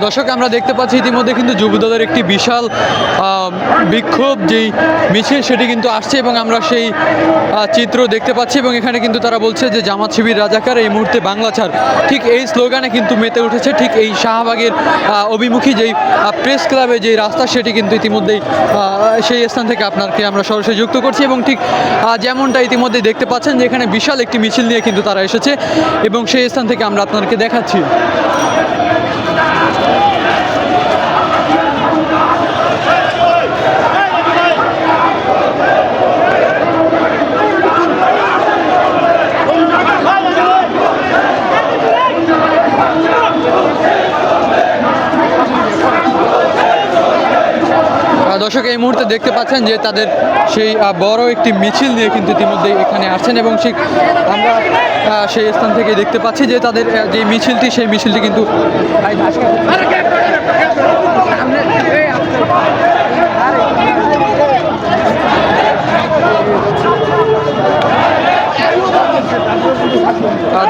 দর্শক আমরা দেখতে পাচ্ছি ইতিমধ্যে কিন্তু যুবদলের একটি বিশাল বিক্ষোভ যেই মিছিল সেটি কিন্তু আসছে এবং আমরা সেই চিত্র দেখতে পাচ্ছি এবং এখানে কিন্তু তারা বলছে যে জামাত শিবির রাজাকার এই মুহূর্তে বাংলা ছাড়। ঠিক এই স্লোগানে কিন্তু মেতে উঠেছে ঠিক এই শাহবাগের অভিমুখী যেই প্রেস ক্লাবে যেই রাস্তা সেটি কিন্তু ইতিমধ্যেই সেই স্থান থেকে আপনাকে আমরা সরাসরি যুক্ত করছি এবং ঠিক যেমনটা ইতিমধ্যে দেখতে পাচ্ছেন যে এখানে বিশাল একটি মিছিল নিয়ে কিন্তু তারা এসেছে এবং সেই স্থান থেকে আমরা আপনাদেরকে দেখাচ্ছি। দর্শক এই মুহূর্তে দেখতে পাচ্ছেন যে তাদের সেই বড় একটি মিছিল নিয়ে কিন্তু ইতিমধ্যে এখানে আসছেন এবং ঠিক আমরা সেই স্থান থেকে দেখতে পাচ্ছি যে তাদের যে মিছিলটি সেই মিছিলটি কিন্তু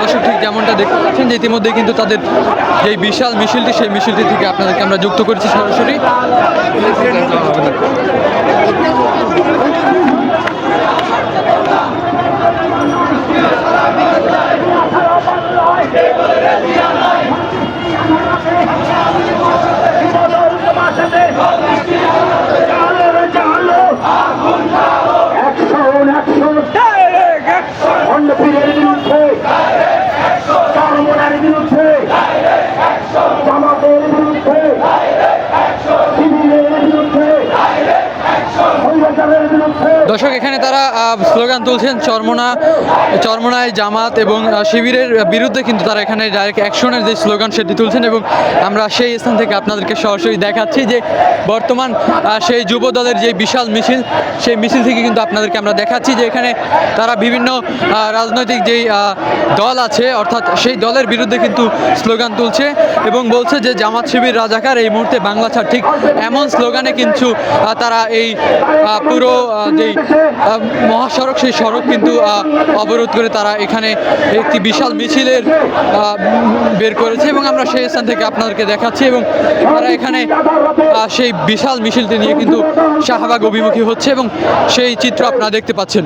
দর্শক ঠিক যেমনটা দেখতে পাচ্ছেন যে ইতিমধ্যে কিন্তু তাদের যে বিশাল মিছিলটি সেই মিছিলটি থেকে আপনাদেরকে আমরা যুক্ত করেছি সরাসরি। দর্শক এখানে তারা স্লোগান তুলছেন চরমোনায় জামাত এবং শিবিরের বিরুদ্ধে কিন্তু তারা এখানে ডাইরেক্ট অ্যাকশনের যে স্লোগান সেটি তুলছেন এবং আমরা সেই স্থান থেকে আপনাদেরকে সরাসরি দেখাচ্ছি যে বর্তমান সেই যুব দলের যে বিশাল মিছিল সেই মিছিল থেকে কিন্তু আপনাদেরকে আমরা দেখাচ্ছি যে এখানে তারা বিভিন্ন রাজনৈতিক যেই দল আছে অর্থাৎ সেই দলের বিরুদ্ধে কিন্তু স্লোগান তুলছে এবং বলছে যে জামাত শিবির রাজাকার এই মুহূর্তে বাংলা ছাড়। ঠিক এমন স্লোগানে কিন্তু তারা এই পুরো যেই মহাসড়ক সেই সড়ক কিন্তু অবরোধ করে তারা এখানে একটি বিশাল মিছিলের বের করেছে এবং আমরা সেই স্থান থেকে আপনাদেরকে দেখাচ্ছি এবং তারা এখানে সেই বিশাল মিছিলটি নিয়ে কিন্তু শাহবাগ অভিমুখী হচ্ছে এবং সেই চিত্র আপনারা দেখতে পাচ্ছেন।